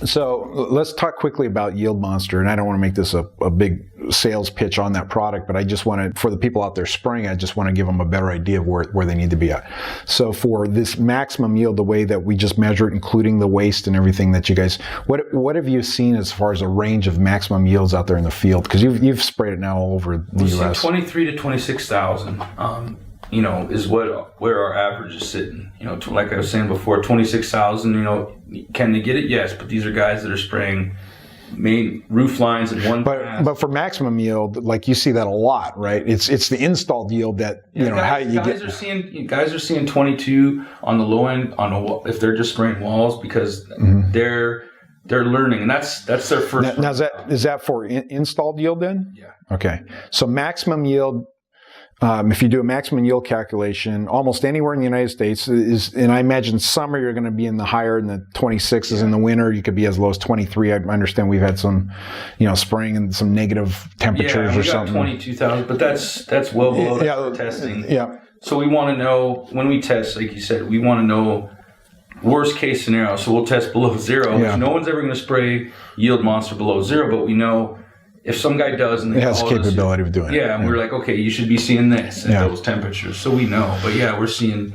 So let's talk quickly about Yield Monster, and I don't want to make this a big sales pitch on that product, but I just want to, for the people out there spraying, I just want to give them a better idea of where they need to be at. So for this maximum yield, the way that we just measure it, including the waste and everything that you guys, what have you seen as far as a range of maximum yields out there in the field? Because you've sprayed it now all over the U.S. 23 to 26,000. Is where our average is sitting. Like I was saying before, 26,000. Can they get it? Yes, but these are guys that are spraying main roof lines in one pass. But for maximum yield, like you see that a lot, right? It's the installed yield that guys are seeing 22 on the low end if they're just spraying walls because they're learning, and that's their first. Now is that for installed yield then? Yeah. Okay. So maximum yield. If you do a maximum yield calculation, almost anywhere in the United States is, and I imagine summer you're going to be in the higher in the 26s. In the winter you could be as low as 23. I understand we've had some, spring and some negative temperatures or something. 22,000, but that's well below testing. Yeah. So we want to know when we test, like you said, we want to know worst case scenario. So we'll test below zero. Yeah. No one's ever going to spray Yield Monster below zero, but we know. If some guy does, and it has the capability of doing it. Yeah, and we're like, okay, you should be seeing this at those temperatures. So we know. But yeah, we're seeing,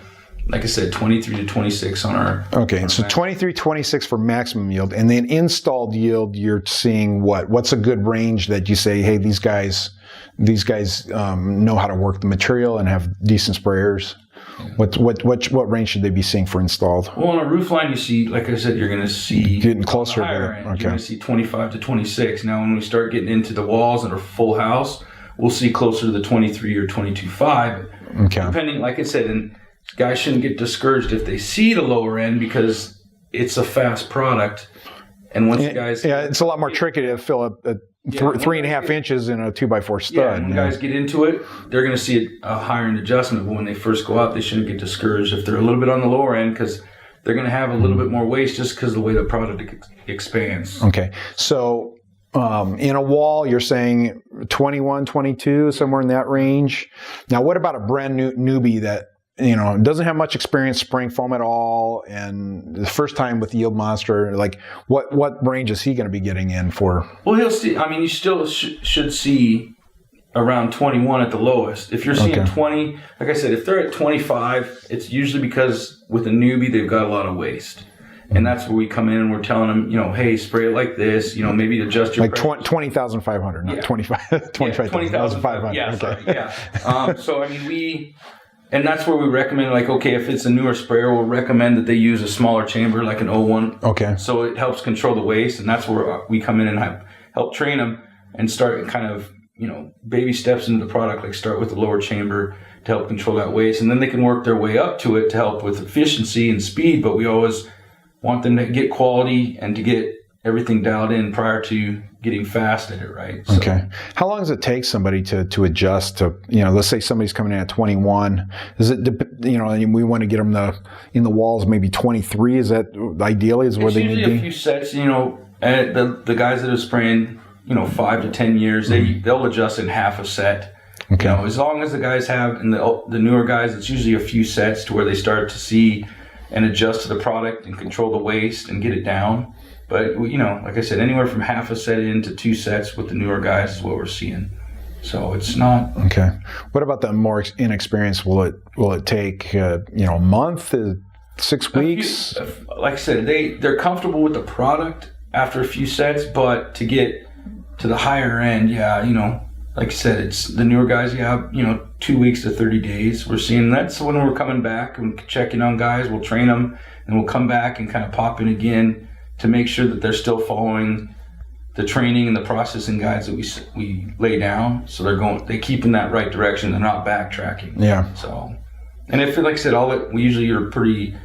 like I said, 23 to 26 on our. Okay, so 23, 26 for maximum yield. And then installed yield, you're seeing what? What's a good range that you say, hey, these guys know how to work the material and have decent sprayers? What range should they be seeing for installed? Well, on a roof line, you see, like I said, you're going to see getting closer to higher end. Okay. You're going to see 25 to 26. Now, when we start getting into the walls that are full house, we'll see closer to the 23 or 22.5. Okay. Depending, like I said, and guys shouldn't get discouraged if they see the lower end because it's a fast product. And once guys, it's a lot more tricky to fill a 3.5 inches in a 2x4 stud. Yeah, when guys get into it, they're going to see a higher end adjustment. But when they first go out, they shouldn't get discouraged if they're a little bit on the lower end because they're going to have a little bit more waste just because of the way the product expands. Okay, so in a wall, you're saying 21, 22, somewhere in that range. Now, what about a brand new newbie that doesn't have much experience spraying foam at all, and the first time with the Yield Monster, like what range is he going to be getting in for? Well, he'll see. I mean, you still should see around 21 at the lowest. If you're seeing 20, like I said, if they're at 25, it's usually because with a newbie they've got a lot of waste, and that's where we come in and we're telling them, hey, spray it like this. Maybe adjust your like 20,500, not 25,500. Yeah, okay. Sorry, yeah. So I mean And that's where we recommend, like, okay, if it's a newer sprayer, we'll recommend that they use a smaller chamber, like an 01. Okay. So it helps control the waste, and that's where we come in and help train them and start kind of, baby steps into the product, like start with the lower chamber to help control that waste. And then they can work their way up to it to help with efficiency and speed, but we always want them to get quality and to get everything dialed in prior to getting fast at it, right? So. Okay. How long does it take somebody to adjust to, let's say somebody's coming in at 21. Is it, and we want to get them in the walls maybe 23? Is that ideally where they need to be? Usually a few sets, and the guys that are spraying, 5 to 10 years, they'll adjust in half a set. Okay. As long as the guys have, and the newer guys, it's usually a few sets to where they start to see and adjust to the product and control the waste and get it down. But, like I said, anywhere from half a set into 2 sets with the newer guys is what we're seeing. So it's not... Okay. What about the more inexperienced? Will it take, a month, 6 weeks? Like I said, they're comfortable with the product after a few sets, but to get to the higher end, like I said, it's the newer guys, 2 weeks to 30 days. We're seeing that's when we're coming back and checking on guys. We'll train them, and we'll come back and kind of pop in again to make sure that they're still following the training and the processing guides that we lay down. So they keep in that right direction. They're not backtracking. Yeah. So, and if, like I said, we usually are pretty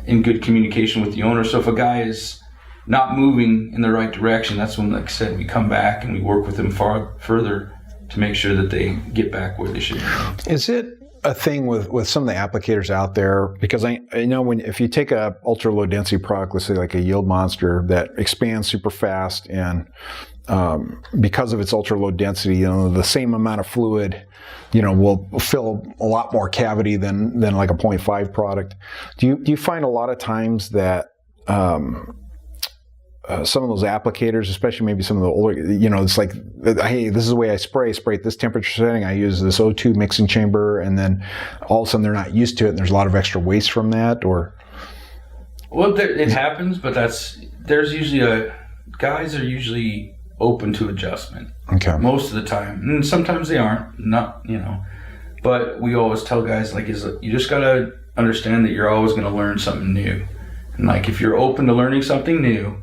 in good communication with the owner. So if a guy is not moving in the right direction, that's when, like I said, we come back and we work with them further to make sure that they get back where they should be. Is it a thing with some of the applicators out there? Because I know if you take a ultra low density product, let's say like a Yield Monster that expands super fast, and because of its ultra low density, the same amount of fluid, will fill a lot more cavity than like a 0.5 product. Do you find a lot of times that some of those applicators, especially maybe some of the older, it's like, hey, this is the way I spray at this temperature setting. I use this O2 mixing chamber, and then all of a sudden they're not used to it, and there's a lot of extra waste from that, or? Well, it happens, but guys are usually open to adjustment. Okay. Most of the time. And sometimes they aren't, but we always tell guys, like, you just got to understand that you're always going to learn something new. And like, if you're open to learning something new,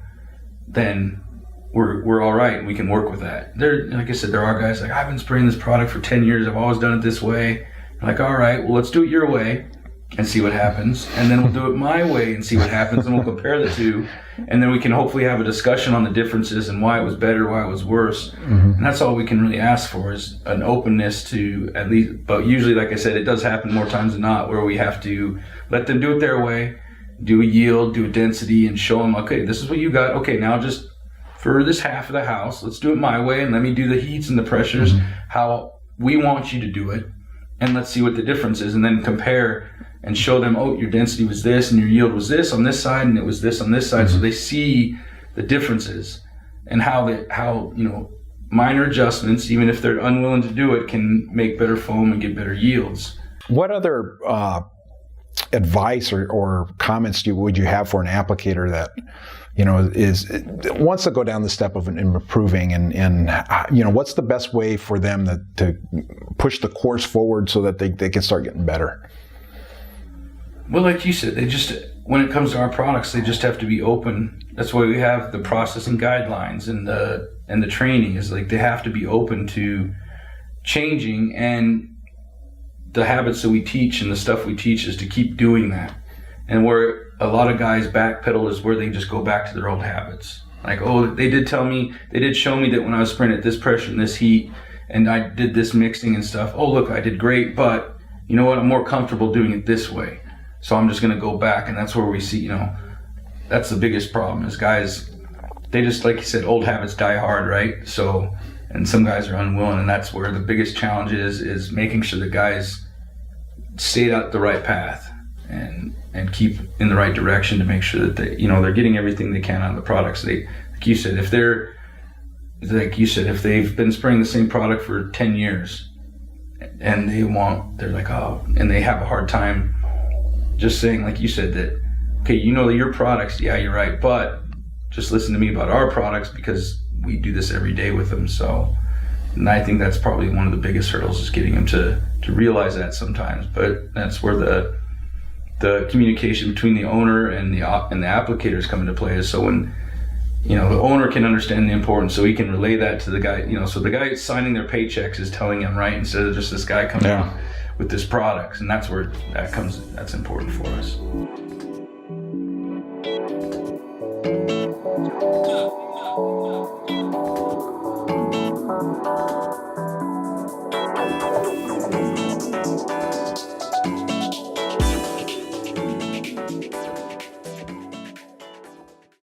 then we're all right. We can work with that. Like I said, there are guys like, I've been spraying this product for 10 years. I've always done it this way. I'm like, all right, well, let's do it your way and see what happens. And then we'll do it my way and see what happens. And we'll compare the two. And then we can hopefully have a discussion on the differences and why it was better, why it was worse. Mm-hmm. And that's all we can really ask for, is an openness to at least, but usually, like I said, it does happen more times than not, where we have to let them do it their way, do a yield, do a density, and show them, okay, this is what you got. Okay, now just for this half of the house, let's do it my way, and let me do the heats and the pressures, how we want you to do it, and let's see what the difference is, and then compare and show them, oh, your density was this, and your yield was this on this side, and it was this on this side, so they see the differences, and how minor adjustments, even if they're unwilling to do it, can make better foam and get better yields. What other advice or comments would you have for an applicator that wants to go down the step of improving, and what's the best way for them to push the course forward so that they can start getting better? Well, like you said, when it comes to our products, they just have to be open. That's why we have the processing guidelines and the training, is like they have to be open to changing, and the habits that we teach and the stuff we teach is to keep doing that. And where a lot of guys backpedal is where they just go back to their old habits. Like, oh, they did show me that when I was spraying at this pressure and this heat, and I did this mixing and stuff, oh, look, I did great, but you know what, I'm more comfortable doing it this way. So I'm just going to go back, and that's where we see, that's the biggest problem, is guys, they just, like you said, old habits die hard, right? So, and some guys are unwilling, and that's where the biggest challenge is making sure the guys stay on the right path and keep in the right direction to make sure that they're getting everything they can out of the products. Like you said, if they've been spraying the same product for 10 years and they're like, oh, and they have a hard time just saying, like you said, that, okay, your products, yeah, you're right, but just listen to me about our products because we do this every day with them. So, and I think that's probably one of the biggest hurdles, is getting them to realize that sometimes. But that's where the communication between the owner and the applicators come into play, is so when the owner can understand the importance, so he can relay that to the guy, so the guy signing their paychecks is telling him, right, instead of just this guy coming out with this product. And that's where that's important for us.